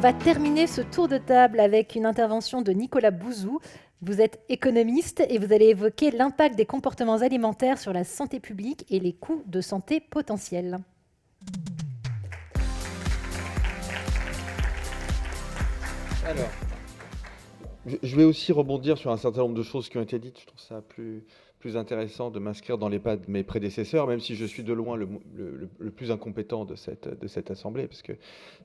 va terminer ce tour de table avec une intervention de Nicolas Bouzou. Vous êtes économiste et vous allez évoquer l'impact des comportements alimentaires sur la santé publique et les coûts de santé potentiels. Alors, je vais aussi rebondir sur un certain nombre de choses qui ont été dites. Je trouve ça plus intéressant de m'inscrire dans les pas de mes prédécesseurs, même si je suis de loin le plus incompétent de cette assemblée, parce que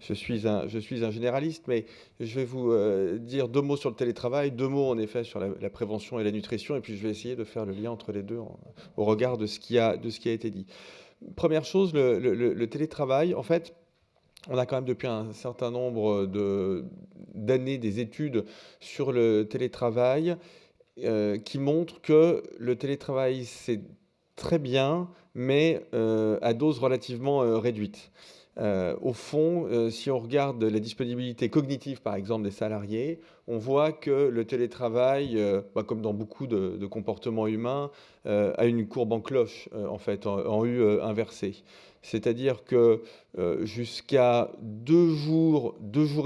je suis un généraliste, mais je vais vous dire deux mots sur le télétravail, deux mots en effet sur la prévention et la nutrition, et puis je vais essayer de faire le lien entre les deux au regard de ce qui a été dit. Première chose, le télétravail, en fait, on a quand même depuis un certain nombre d'années des études sur le télétravail qui montrent que le télétravail, c'est très bien, mais à dose relativement réduite. Au fond, si on regarde la disponibilité cognitive, par exemple, des salariés, on voit que le télétravail, comme dans beaucoup de comportements humains, a une courbe en cloche, en fait, en U inversée. C'est-à-dire que jusqu'à 2 jours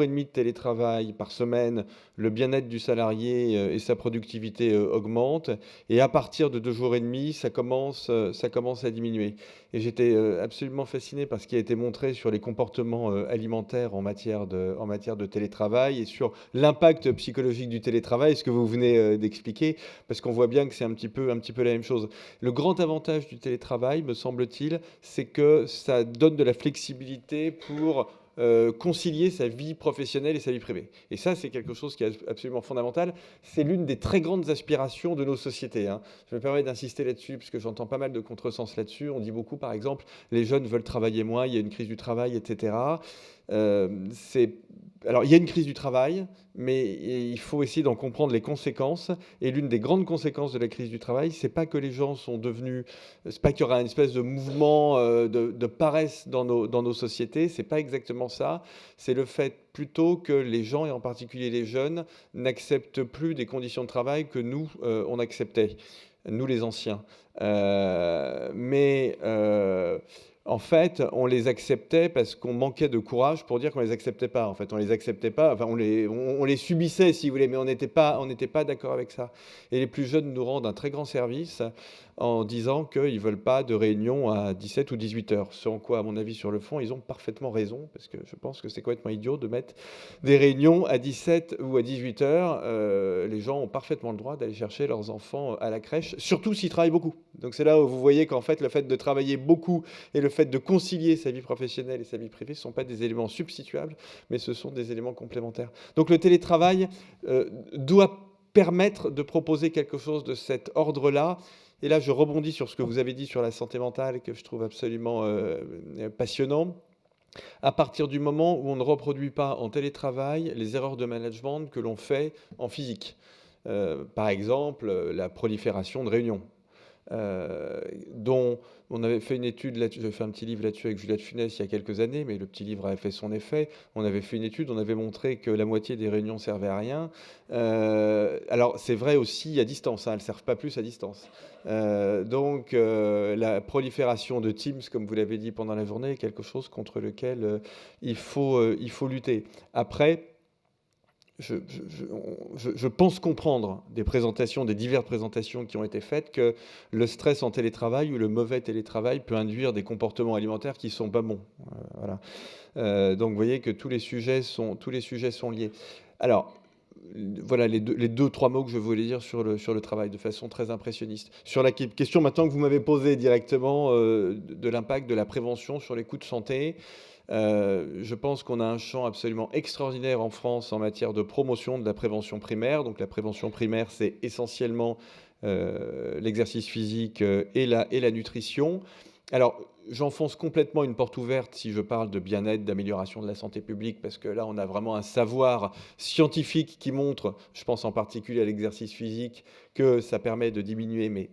et demi de télétravail par semaine, le bien-être du salarié et sa productivité augmentent. Et à partir de 2 jours et demi, ça commence à diminuer. Et j'étais absolument fasciné par ce qui a été montré sur les comportements alimentaires en matière de télétravail et sur l'impact psychologique du télétravail, ce que vous venez d'expliquer, parce qu'on voit bien que c'est un petit peu la même chose. Le grand avantage du télétravail, me semble-t-il, c'est que ça donne de la flexibilité pour concilier sa vie professionnelle et sa vie privée. Et ça, c'est quelque chose qui est absolument fondamental. C'est l'une des très grandes aspirations de nos sociétés, hein. Je me permets d'insister là-dessus, parce que j'entends pas mal de contresens là-dessus. On dit beaucoup, par exemple, les jeunes veulent travailler moins, il y a une crise du travail, etc. Alors, il y a une crise du travail, mais il faut essayer d'en comprendre les conséquences. Et l'une des grandes conséquences de la crise du travail, c'est pas que les gens sont devenus, c'est pas qu'il y aura une espèce de mouvement de paresse dans nos sociétés. C'est pas exactement ça. C'est le fait plutôt que les gens, et en particulier les jeunes, n'acceptent plus des conditions de travail que nous, on acceptait, nous les anciens. Mais en fait, on les acceptait parce qu'on manquait de courage pour dire qu'on les acceptait pas. En fait, on les acceptait pas. Enfin, on les subissait, si vous voulez, mais on n'était pas d'accord avec ça. Et les plus jeunes nous rendent un très grand service en disant qu'ils veulent pas de réunion à 17 ou 18 heures. Ce en quoi, à mon avis, sur le fond, ils ont parfaitement raison, parce que je pense que c'est complètement idiot de mettre des réunions à 17 ou à 18 heures. Les gens ont parfaitement le droit d'aller chercher leurs enfants à la crèche, surtout s'ils travaillent beaucoup. Donc c'est là où vous voyez qu'en fait, le fait de travailler beaucoup et le fait de concilier sa vie professionnelle et sa vie privée ne sont pas des éléments substituables, mais ce sont des éléments complémentaires. Donc le télétravail doit permettre de proposer quelque chose de cet ordre-là. Et là, je rebondis sur ce que vous avez dit sur la santé mentale, que je trouve absolument passionnant. À partir du moment où on ne reproduit pas en télétravail les erreurs de management que l'on fait en physique. Par exemple, la prolifération de réunions. Dont on avait fait une étude là-dessus, j'avais fait un petit livre là-dessus avec Juliette Funès il y a quelques années, mais le petit livre avait fait son effet. On avait fait une étude, on avait montré que la moitié des réunions servaient à rien. Alors c'est vrai aussi à distance, hein, elles ne servent pas plus à distance. Donc la prolifération de Teams, comme vous l'avez dit pendant la journée, est quelque chose contre lequel il faut lutter. Après, je pense comprendre des diverses présentations qui ont été faites, que le stress en télétravail ou le mauvais télétravail peut induire des comportements alimentaires qui ne sont pas bons. Voilà. Donc vous voyez que tous les sujets sont liés. Alors, voilà les deux, trois mots que je voulais dire sur le travail de façon très impressionniste. Sur la question maintenant que vous m'avez posée directement de l'impact de la prévention sur les coûts de santé, je pense qu'on a un champ absolument extraordinaire en France en matière de promotion de la prévention primaire. Donc la prévention primaire, c'est essentiellement l'exercice physique et la nutrition. Alors, j'enfonce complètement une porte ouverte si je parle de bien-être, d'amélioration de la santé publique, parce que là, on a vraiment un savoir scientifique qui montre, je pense en particulier à l'exercice physique, que ça permet de diminuer, mais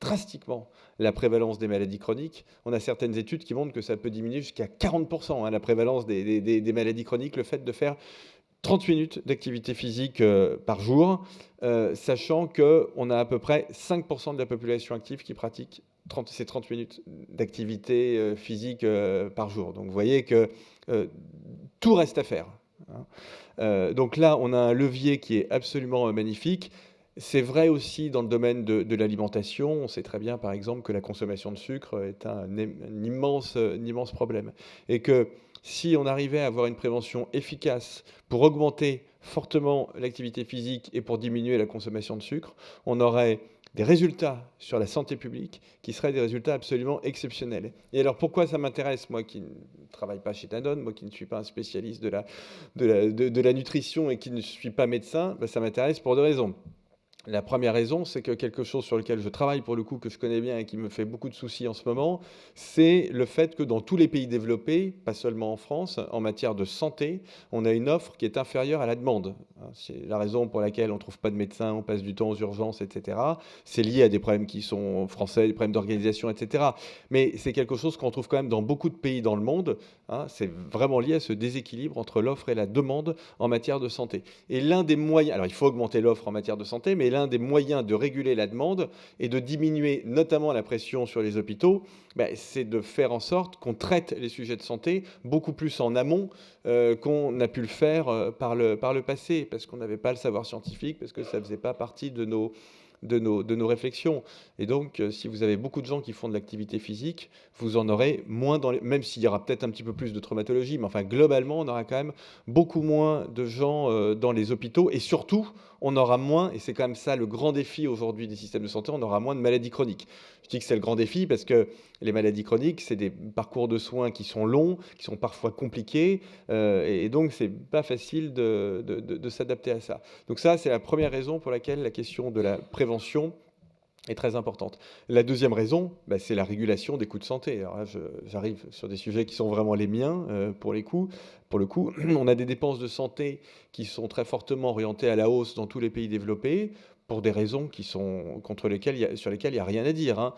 drastiquement, la prévalence des maladies chroniques. On a certaines études qui montrent que ça peut diminuer jusqu'à 40%, hein, la prévalence des maladies chroniques, le fait de faire 30 minutes d'activité physique par jour, sachant qu'on a à peu près 5% de la population active qui pratique ces 30 minutes d'activité physique par jour. Donc vous voyez que tout reste à faire. hein. Donc là, on a un levier qui est absolument magnifique. C'est vrai aussi dans le domaine de l'alimentation. On sait très bien, par exemple, que la consommation de sucre est un immense problème et que si on arrivait à avoir une prévention efficace pour augmenter fortement l'activité physique et pour diminuer la consommation de sucre, on aurait des résultats sur la santé publique qui seraient des résultats absolument exceptionnels. Et alors pourquoi ça m'intéresse, moi qui ne travaille pas chez Danone, moi qui ne suis pas un spécialiste de la nutrition et qui ne suis pas médecin, ben, ça m'intéresse pour deux raisons. La première raison, c'est que quelque chose sur lequel je travaille pour le coup, que je connais bien et qui me fait beaucoup de soucis en ce moment, c'est le fait que dans tous les pays développés, pas seulement en France, en matière de santé, on a une offre qui est inférieure à la demande. C'est la raison pour laquelle on ne trouve pas de médecins, on passe du temps aux urgences, etc. C'est lié à des problèmes qui sont français, des problèmes d'organisation, etc. Mais c'est quelque chose qu'on trouve quand même dans beaucoup de pays dans le monde, hein. C'est vraiment lié à ce déséquilibre entre l'offre et la demande en matière de santé. Et l'un des moyens, alors il faut augmenter l'offre en matière de santé, mais l'un des moyens de réguler la demande et de diminuer notamment la pression sur les hôpitaux, ben, c'est de faire en sorte qu'on traite les sujets de santé beaucoup plus en amont qu'on a pu le faire par le passé, parce qu'on n'avait pas le savoir scientifique, parce que ça ne faisait pas partie de nos réflexions. Et donc, si vous avez beaucoup de gens qui font de l'activité physique, vous en aurez moins, même s'il y aura peut-être un petit peu plus de traumatologie, mais enfin, globalement, on aura quand même beaucoup moins de gens dans les hôpitaux. Et surtout, on aura moins, et c'est quand même ça le grand défi aujourd'hui des systèmes de santé, on aura moins de maladies chroniques. Je dis que c'est le grand défi parce que les maladies chroniques, c'est des parcours de soins qui sont longs, qui sont parfois compliqués, et donc c'est pas facile de s'adapter à ça. Donc ça, c'est la première raison pour laquelle la question de la prévention est très importante. La deuxième raison, bah, c'est la régulation des coûts de santé. Alors là, j'arrive sur des sujets qui sont vraiment les miens pour les coups. Pour le coup, on a des dépenses de santé qui sont très fortement orientées à la hausse dans tous les pays développés pour des raisons qui sont sur lesquelles il n'y a rien à dire, hein.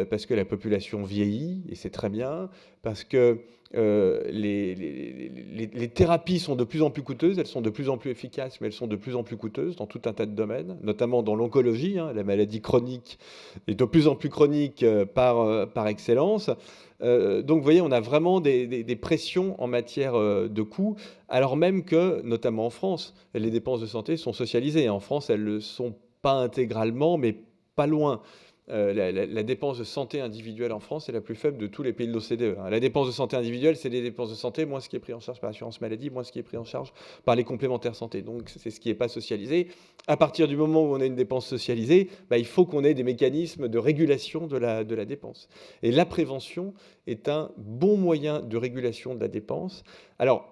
Parce que la population vieillit, et c'est très bien, parce que les thérapies sont de plus en plus coûteuses, elles sont de plus en plus efficaces, mais elles sont de plus en plus coûteuses dans tout un tas de domaines, notamment dans l'oncologie, hein, la maladie chronique est de plus en plus chronique par excellence. Donc vous voyez, on a vraiment des pressions en matière de coûts, alors même que, notamment en France, les dépenses de santé sont socialisées. En France, elles ne le sont pas intégralement, mais pas loin. La dépense de santé individuelle en France est la plus faible de tous les pays de l'OCDE, hein. La dépense de santé individuelle, c'est les dépenses de santé, moins ce qui est pris en charge par l'assurance maladie, moins ce qui est pris en charge par les complémentaires santé. Donc c'est ce qui n'est pas socialisé. À partir du moment où on a une dépense socialisée, bah, il faut qu'on ait des mécanismes de régulation de la dépense. Et la prévention est un bon moyen de régulation de la dépense. Alors,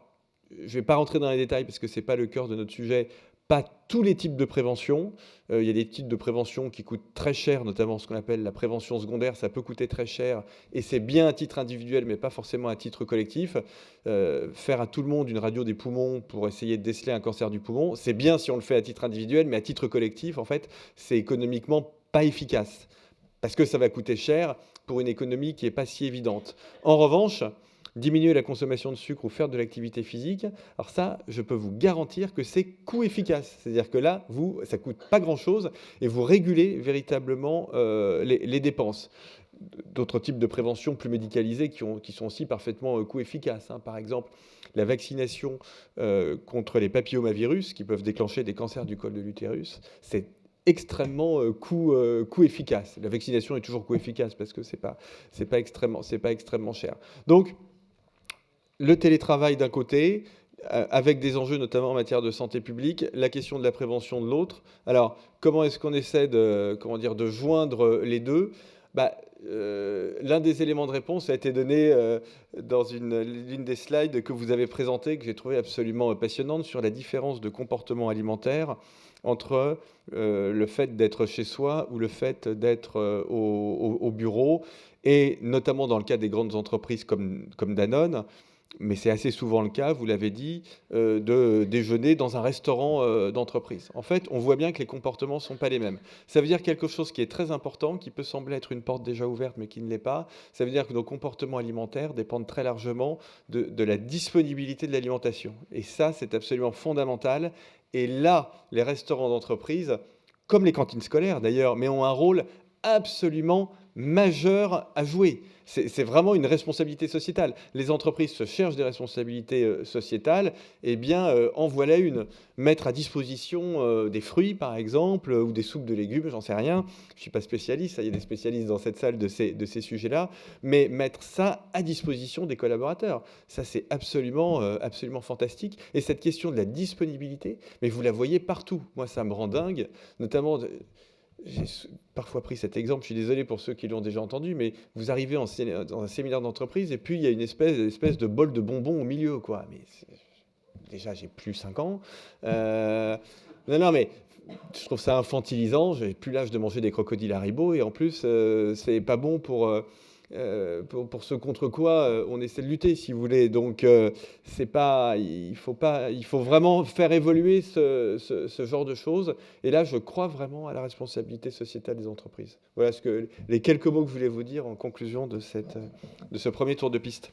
je ne vais pas rentrer dans les détails parce que ce n'est pas le cœur de notre sujet. Pas tous les types de prévention. Il y a des types de prévention qui coûtent très cher, notamment ce qu'on appelle la prévention secondaire. Ça peut coûter très cher et c'est bien à titre individuel, mais pas forcément à titre collectif. Faire à tout le monde une radio des poumons pour essayer de déceler un cancer du poumon, c'est bien si on le fait à titre individuel, mais à titre collectif, en fait, c'est économiquement pas efficace parce que ça va coûter cher pour une économie qui n'est pas si évidente. En revanche, diminuer la consommation de sucre ou faire de l'activité physique, alors ça, je peux vous garantir que c'est coût efficace. C'est-à-dire que là, ça ne coûte pas grand-chose et vous régulez véritablement les dépenses. D'autres types de prévention plus médicalisées qui sont aussi parfaitement coût efficaces, hein. Par exemple, la vaccination contre les papillomavirus qui peuvent déclencher des cancers du col de l'utérus, c'est extrêmement coût efficace. La vaccination est toujours coût efficace parce que c'est pas extrêmement cher. Donc, le télétravail d'un côté, avec des enjeux notamment en matière de santé publique, la question de la prévention de l'autre. Alors, comment est-ce qu'on essaie de joindre les deux? Bah, l'un des éléments de réponse a été donné dans l'une des slides que vous avez présentées, que j'ai trouvé absolument passionnante, sur la différence de comportement alimentaire entre le fait d'être chez soi ou le fait d'être au bureau, et notamment dans le cas des grandes entreprises comme Danone, mais c'est assez souvent le cas, vous l'avez dit, de déjeuner dans un restaurant d'entreprise. En fait, on voit bien que les comportements ne sont pas les mêmes. Ça veut dire quelque chose qui est très important, qui peut sembler être une porte déjà ouverte, mais qui ne l'est pas. Ça veut dire que nos comportements alimentaires dépendent très largement de la disponibilité de l'alimentation. Et ça, c'est absolument fondamental. Et là, les restaurants d'entreprise, comme les cantines scolaires d'ailleurs, mais ont un rôle absolument majeur à jouer. C'est vraiment une responsabilité sociétale. Les entreprises se cherchent des responsabilités sociétales, eh bien, en voilà une. Mettre à disposition des fruits, par exemple, ou des soupes de légumes, j'en sais rien. Je ne suis pas spécialiste, il y a des spécialistes dans cette salle de ces sujets-là, mais mettre ça à disposition des collaborateurs, ça c'est absolument, absolument fantastique. Et cette question de la disponibilité, mais vous la voyez partout. Moi, ça me rend dingue, notamment... J'ai parfois pris cet exemple, je suis désolé pour ceux qui l'ont déjà entendu, mais vous arrivez dans un séminaire d'entreprise et puis il y a une espèce de bol de bonbons au milieu, quoi. Mais déjà, j'ai plus 5 ans. Non, mais je trouve ça infantilisant. J'ai plus l'âge de manger des crocodiles Haribo et en plus, c'est pas bon pour ce contre quoi on essaie de lutter, si vous voulez. Donc, c'est pas, il faut vraiment faire évoluer ce genre de choses. Et là, je crois vraiment à la responsabilité sociétale des entreprises. Voilà les quelques mots que je voulais vous dire en conclusion de ce premier tour de piste.